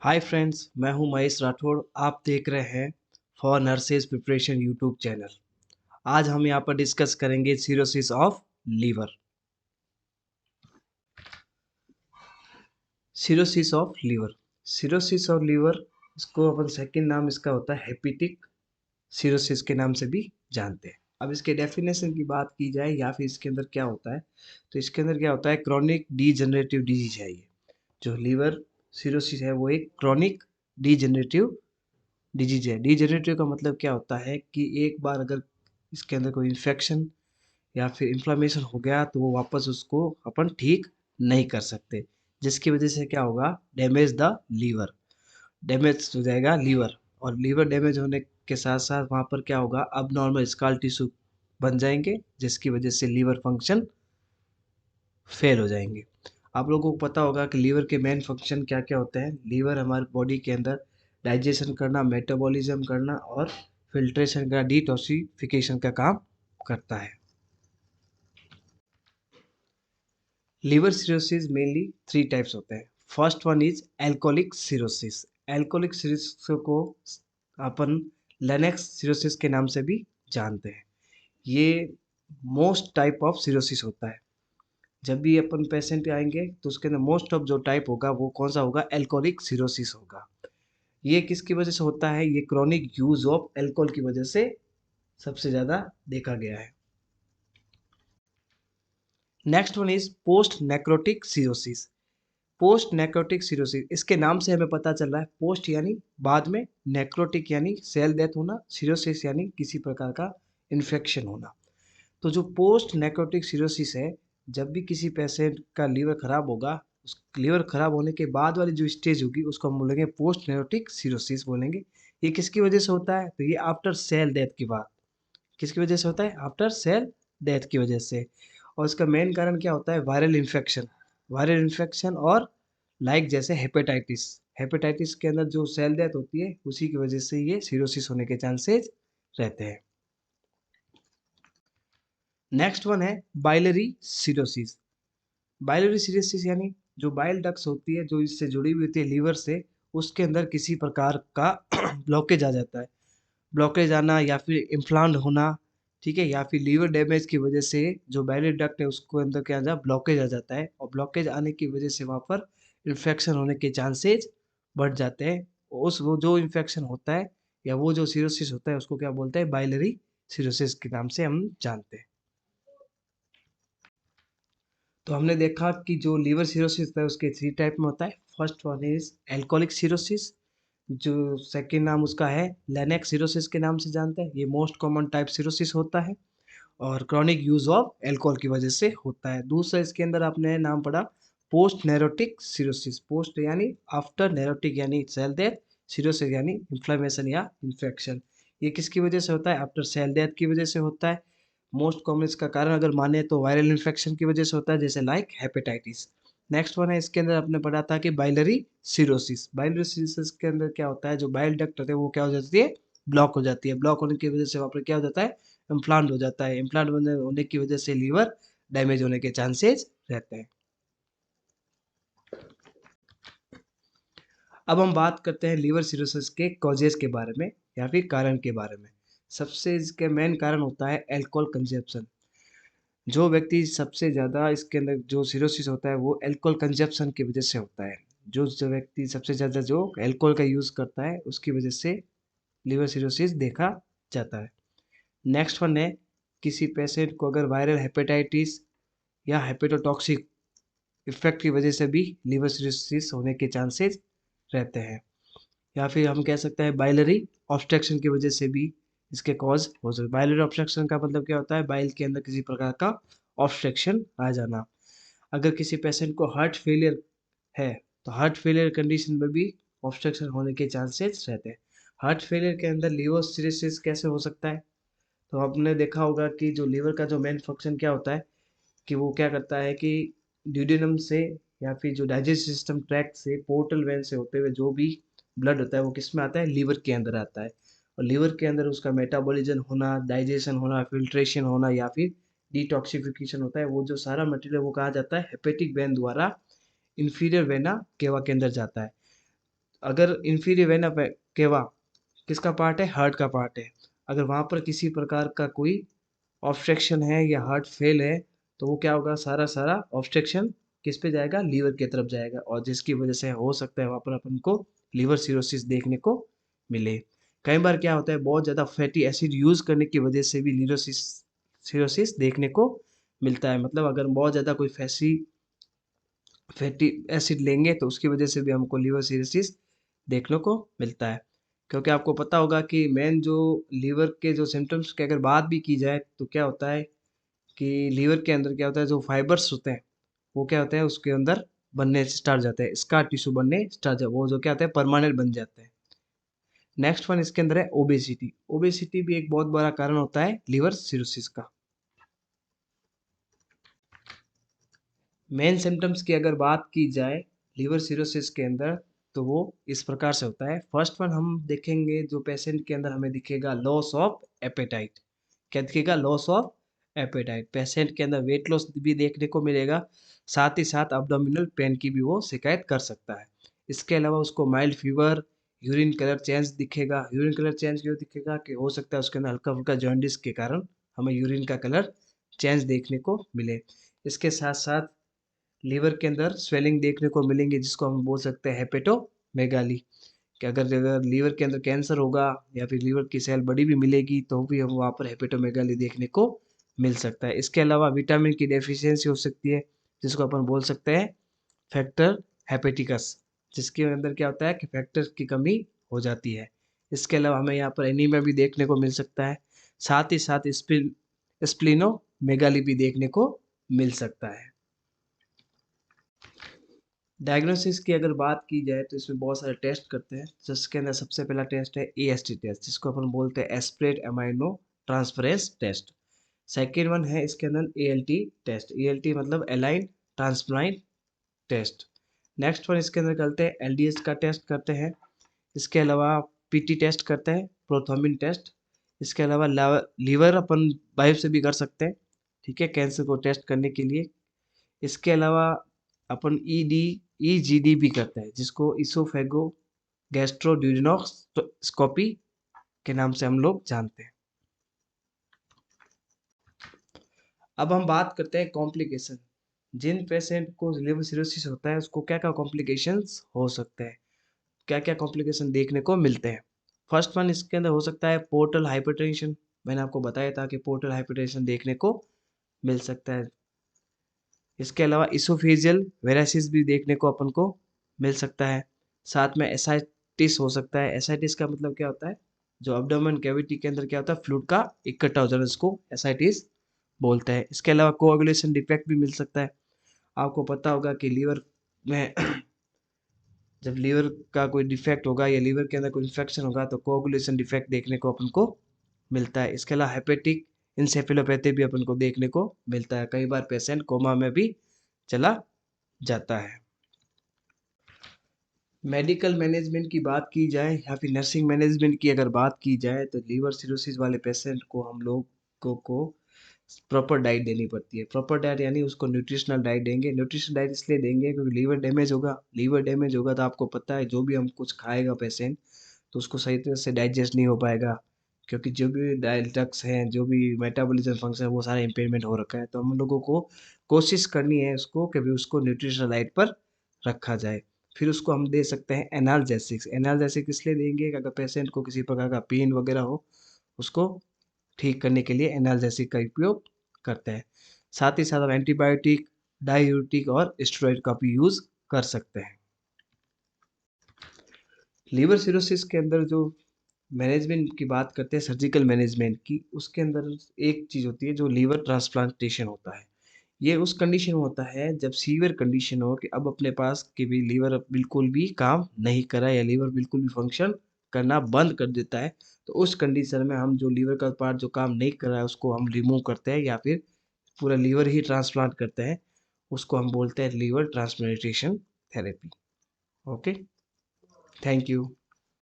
Hi friends, मैं हूं महेश राठौड़। आप देख रहे हैं for nurses preparation YouTube channel. आज हम यहां पर डिस्कस करेंगे cirrhosis of liver. Cirrhosis of liver, cirrhosis of liver, इसको अपन सेकंड नाम इसका होता है हेपेटिक सिरोसिस के नाम से भी जानते हैं। अब इसके डेफिनेशन की बात की जाए या फिर इसके अंदर क्या होता है, तो इसके अंदर क्या होता है, क्रॉनिक डीजनरेटिव डिजीज है ये। जो लीवर सिरोसिस है वो एक क्रॉनिक डीजनरेटिव डिजीज है। डीजनरेटिव का मतलब क्या होता है कि एक बार अगर इसके अंदर कोई इन्फेक्शन या फिर इन्फ्लामेशन हो गया तो वो वापस उसको अपन ठीक नहीं कर सकते, जिसकी वजह से क्या होगा, डैमेज द लीवर, डैमेज हो जाएगा लीवर। और लीवर डैमेज होने के साथ साथ वहाँ पर क्या होगा, अब नॉर्मल स्कार टिश्यू बन जाएंगे, जिसकी वजह से लीवर फंक्शन फेल हो जाएंगे। आप लोगों को पता होगा कि लीवर के मेन फंक्शन क्या क्या होते हैं। लीवर हमारे बॉडी के अंदर डाइजेशन करना, मेटाबॉलिज्म करना और फिल्ट्रेशन का, डिटॉक्सिफिकेशन का काम करता है। Liver cirrhosis mainly three types होते हैं। First one is alcoholic cirrhosis. Alcoholic cirrhosis को अपन लेनेक्स सिरोसिस के नाम से भी जानते हैं। ये मोस्ट टाइप ऑफ सिरोसिस होता है। जब भी अपन पेशेंट आएंगे तो उसके अंदर मोस्ट ऑफ जो टाइप होगा वो कौन सा होगा, एल्कोहलिक सिरोसिस होगा। ये किसकी वजह से होता है, ये क्रॉनिक यूज ऑफ एल्कोहल की वजह से सबसे ज्यादा देखा गया है। Next one is post necrotic cirrhosis. Post necrotic cirrhosis, इसके नाम से हमें पता चल रहा है, पोस्ट यानी बाद में, नेक्रोटिक यानी सेल डेथ होना, सिरोसिस यानी किसी प्रकार का इन्फेक्शन होना। तो जो पोस्ट नेक्रोटिक सिरोसिस है, जब भी किसी पेशेंट का लीवर खराब होगा, उस लीवर खराब होने के बाद वाली जो स्टेज होगी उसको हम बोलेंगे पोस्ट नेक्रोटिक सिरोसिस बोलेंगे। ये किसकी वजह से होता है, तो ये आफ्टर सेल डेथ की बात, किसकी वजह से होता है, आफ्टर सेल डेथ की वजह से। और इसका मेन कारण क्या होता है, वायरल इन्फेक्शन, वायरल इन्फेक्शन और लाइक जैसे हेपेटाइटिस। हेपेटाइटिस के अंदर जो सेल डेथ होती है उसी की वजह से ये सिरोसिस होने के चांसेस रहते हैं। नेक्स्ट वन है बाइलरी सिरोसिस। बाइलरी सिरोसिस यानी जो बाइल डक्ट्स होती है जो इससे जुड़ी हुई होती है लीवर से, उसके अंदर किसी प्रकार का ब्लॉकेज आ जाता है। ब्लॉकेज आना या फिर इम्प्लांट होना, ठीक है, या फिर लीवर डैमेज की वजह से जो बाइलरी डक्ट है उसको अंदर क्या आ जाए, ब्लॉकेज आ जाता है। और ब्लॉकेज आने की वजह से वहाँ पर इन्फेक्शन होने के चांसेज बढ़ जाते हैं। उस वो जो इन्फेक्शन होता है या वो जो सिरोसिस होता है उसको क्या बोलते हैं, बाइलरी सिरोसिस के नाम से हम जानते हैं। तो हमने देखा कि जो लीवर सिरोसिस है उसके थ्री टाइप में होता है। First one is alcoholic cirrhosis, जो सेकंड नाम उसका है लेनेक्स सिरोसिस के नाम से जानते हैं, ये मोस्ट कॉमन टाइप सिरोसिस होता है और क्रॉनिक यूज ऑफ एल्कोहल की वजह से होता है। दूसरा इसके अंदर आपने नाम पढ़ा पोस्ट नेरोटिक सिरोसिस, पोस्ट यानी आफ्टर नेरोटिक यानी सेल डेथ, सिरोसिस यानी इन्फ्लेमेशन या इन्फेक्शन। ये किसकी वजह से होता है, आफ्टर सेल डेथ की वजह से होता है। मोस्ट कॉमन इसका कारण अगर माने तो वायरल इन्फेक्शन की वजह से होता है, जैसे लाइक हेपेटाइटिस। नेक्स्ट वन है, इसके अंदर आपने पढ़ा था कि बाइलरी सिरोसिस। बाइलरी सिरोसिस के अंदर क्या होता है, जो बाइल डक्ट होते हैं वो क्या हो जाती है, ब्लॉक हो जाती है। ब्लॉक होने की वजह से वहाँ पर क्या हो जाता है, इम्प्लांट हो जाता है। इम्प्लांट होने की वजह से लीवर डैमेज होने के चांसेस रहते हैं। अब हम बात करते हैं लीवर सिरोसिस के कॉजेज के बारे में या फिर कारण के बारे में। सबसे इसके मेन कारण होता है अल्कोहल कंजप्शन। जो व्यक्ति सबसे ज़्यादा इसके अंदर जो सिरोसिस होता है वो अल्कोहल कंजप्शन की वजह से होता है। जो व्यक्ति सबसे ज़्यादा जो अल्कोहल का यूज़ करता है उसकी वजह से लिवर सिरोसिस देखा जाता है। नेक्स्ट वन है, किसी पेशेंट को अगर वायरल हेपेटाइटिस या हेपेटोटॉक्सिक इफेक्ट की वजह से भी लिवर सिरोसिस होने के चांसेस रहते हैं। या फिर हम कह सकते हैं बाइलरी ऑब्स्ट्रक्शन की वजह से भी इसके कॉज हो सकते हैं। बाइलरी ऑब्स्ट्रक्शन का मतलब क्या होता है, बाइल के अंदर किसी प्रकार का ऑब्स्ट्रक्शन आ जाना। अगर किसी पेशेंट को हार्ट फेलियर है तो हार्ट फेलियर कंडीशन में भी ऑब्स्ट्रक्शन होने के चांसेस रहते हैं। हार्ट फेलियर के अंदर लीवर सिरोसिस कैसे हो सकता है, तो आपने देखा होगा कि जो लीवर का जो मेन फंक्शन क्या होता है, कि वो क्या करता है कि ड्यूडेनम से या फिर जो डाइजेस्टिव सिस्टम ट्रैक्ट से, पोर्टल वेन से होते हुए जो भी ब्लड होता है वो किस में आता है, लीवर के अंदर आता है। और लीवर के अंदर उसका मेटाबॉलिज्म होना, डाइजेशन होना, फिल्ट्रेशन होना या फिर डिटॉक्सिफिकेशन होता है। वो जो सारा मटेरियल वो कहा जाता है हेपेटिक वेन द्वारा इन्फीरियर वेना केवा के अंदर जाता है। अगर इंफीरियर वेना केवा किसका पार्ट है? हार्ट का पार्ट है। अगर वहाँ पर किसी प्रकार का कोई ऑब्स्ट्रक्शन है या हार्ट फेल है, तो वो क्या होगा? सारा सारा ऑब्स्ट्रक्शन किस पे जाएगा? लीवर की तरफ जाएगा, और जिसकी वजह से हो सकता है वहाँ पर अपन को लीवर सिरोसिस देखने को मिले। कई बार क्या होता है, बहुत ज़्यादा फैटी एसिड यूज़ करने की वजह से भी लीवर सिरोसिस देखने को मिलता है। मतलब अगर बहुत ज़्यादा कोई फैटी एसिड लेंगे तो उसकी वजह से भी हमको लीवर सिरोसिस देखने को मिलता है। क्योंकि आपको पता होगा कि मेन जो लीवर के जो सिम्टम्स की अगर बात भी की जाए तो क्या होता है कि लीवर के अंदर क्या होता है, जो फाइबर्स होते हैं वो क्या होता है उसके अंदर बनने स्टार्ट जाते हैं, स्कार टिश्यू बनने स्टार्ट जाते हैं, वो जो क्या होता है परमानेंट बन जाते हैं। नेक्स्ट वन इसके अंदर है ओबेसिटी। ओबेसिटी भी एक बहुत बड़ा कारण होता है लीवर सिरोसिस का। मेन सिम्टम्स की अगर बात की जाए लीवर सिरोसिस के अंदर, तो वो इस प्रकार से होता है। फर्स्ट वन हम देखेंगे, जो पेशेंट के अंदर हमें दिखेगा लॉस ऑफ एपेटाइट। क्या दिखेगा? Loss of appetite. पेशेंट के अंदर वेट लॉस भी देखने को मिलेगा, साथ ही साथ अब्डोमिनल पेन की भी वो शिकायत कर सकता है। इसके अलावा उसको mild fever, urine colour change दिखेगा। यूरिन कलर चेंज क्यों दिखेगा? कि हो सकता है उसके अंदर हल्का फुल्का जॉन्डिस के कारण हमें यूरिन का कलर चेंज देखने को मिले। इसके साथ साथ लीवर के अंदर स्वेलिंग देखने को मिलेंगे, जिसको हम बोल सकते हैं हेपेटोमेगाली। कि अगर अगर लीवर के अंदर कैंसर होगा या फिर लीवर की सेल बड़ी भी मिलेगी तो भी हम वहाँ पर हेपेटोमेगाली देखने को मिल सकता है। इसके अलावा विटामिन की डेफिशिएंसी हो सकती है, जिसको अपन बोल सकते हैं फैक्टर हेपेटिकस, जिसके अंदर क्या होता है कि फैक्टर की कमी हो जाती है। इसके अलावा हमें यहाँ पर एनीमिया भी देखने को मिल सकता है, साथ ही साथ स्प्लिनोमेगाली भी देखने को मिल सकता है। डायग्नोसिस की अगर बात की जाए तो इसमें बहुत सारे टेस्ट करते हैं, जिसके अंदर सबसे पहला टेस्ट है एएसटी टेस्ट, जिसको अपन बोलते हैं aspartate amino transferase test. Second one है इसके अंदर एएलटी टेस्ट। एएलटी मतलब alanine transplant test. Next one इसके अंदर करते हैं एलडीएस का टेस्ट करते हैं। इसके अलावा पीटी टेस्ट करते हैं, प्रोथर्मिन टेस्ट। इसके अलावा लीवर अपन बायोप्सी भी कर सकते हैं, ठीक है, कैंसर को टेस्ट करने के लिए। इसके अलावा अपन ईजीडी भी करते हैं, जिसको इसोफेगो गैस्ट्रोड्यूडेनोस्कोपी के नाम से हम लोग जानते हैं। अब हम बात करते हैं कॉम्प्लिकेशन। जिन पेशेंट को लिवर सिरोसिस होता है उसको क्या क्या कॉम्प्लिकेशंस हो सकते हैं, क्या क्या कॉम्प्लिकेशन देखने को मिलते हैं। फर्स्ट वन इसके अंदर हो सकता है पोर्टल हाइपरटेंशन। मैंने आपको बताया था कि पोर्टल हाइपरटेंशन देखने को मिल सकता है। इसके अलावा इसोफेजियल वेराइसिस भी देखने को अपन को मिल सकता है। साथ में एसाइटिस हो सकता है। एसाइटिस का मतलब क्या होता है? जो अब्डोमेन कैविटी के अंदर क्या होता है, फ्लूइड का इकट्ठा हो जाना, इसको एसाइटिस बोलते हैं। इसके अलावा कोआगुलेशन डिफेक्ट भी मिल सकता है। आपको पता होगा कि लीवर में जब लीवर का कोई डिफेक्ट होगा या लीवर के अंदर कोई इन्फेक्शन होगा तो कोआगुलेशन डिफेक्ट देखने को अपन को मिलता है। इसके अलावा हेपेटिक इंसेफेलोपैथी भी अपन को देखने को मिलता है। कई बार पेशेंट कोमा में भी चला जाता है। मेडिकल मैनेजमेंट की बात की जाए या फिर नर्सिंग मैनेजमेंट की अगर बात की जाए तो लीवर सिरोसिस वाले पेशेंट को हम लोगों को प्रॉपर डाइट देनी पड़ती है। प्रॉपर डाइट यानी उसको न्यूट्रिशनल डाइट देंगे। न्यूट्रिशनल डाइट इसलिए देंगे क्योंकि लीवर डैमेज होगा। लीवर डैमेज होगा तो आपको पता है जो भी हम कुछ खाएगा पेशेंट तो उसको सही तरह से डाइजेस्ट नहीं हो पाएगा, क्योंकि जो भी डाइटक्स हैं, जो भी मेटाबॉलिज्म फंक्शन है वो सारा इम्पेयरमेंट हो रखा है। तो हम लोगों को कोशिश करनी है उसको कि भी उसको न्यूट्रिशनल डाइट पर रखा जाए। फिर उसको हम दे सकते हैं एनाल्जेसिक्स। एनाल्जेसिक इसलिए देंगे कि अगर पेशेंट को किसी प्रकार का पेन वगैरह हो, उसको ठीक करने के लिए एनाल्जेसिक का उपयोग करते हैं। साथ ही साथ हम एंटीबायोटिक, डायूरेटिक और स्टेरॉइड का भी यूज़ कर सकते हैं। लीवर सिरोसिस के अंदर जो मैनेजमेंट की बात करते हैं, सर्जिकल मैनेजमेंट की, उसके अंदर एक चीज़ होती है जो लीवर ट्रांसप्लांटेशन होता है। ये उस कंडीशन में होता है जब सीवियर कंडीशन हो कि अब अपने पास कि भी लीवर अब बिल्कुल भी काम नहीं कर रहा है या लीवर बिल्कुल भी फंक्शन करना बंद कर देता है। तो उस कंडीशन में हम जो लीवर का पार्ट जो काम नहीं कर रहा है उसको हम रिमूव करते हैं या फिर पूरा लीवर ही ट्रांसप्लांट करते हैं। उसको हम बोलते हैं liver transplantation therapy. Okay, thank you.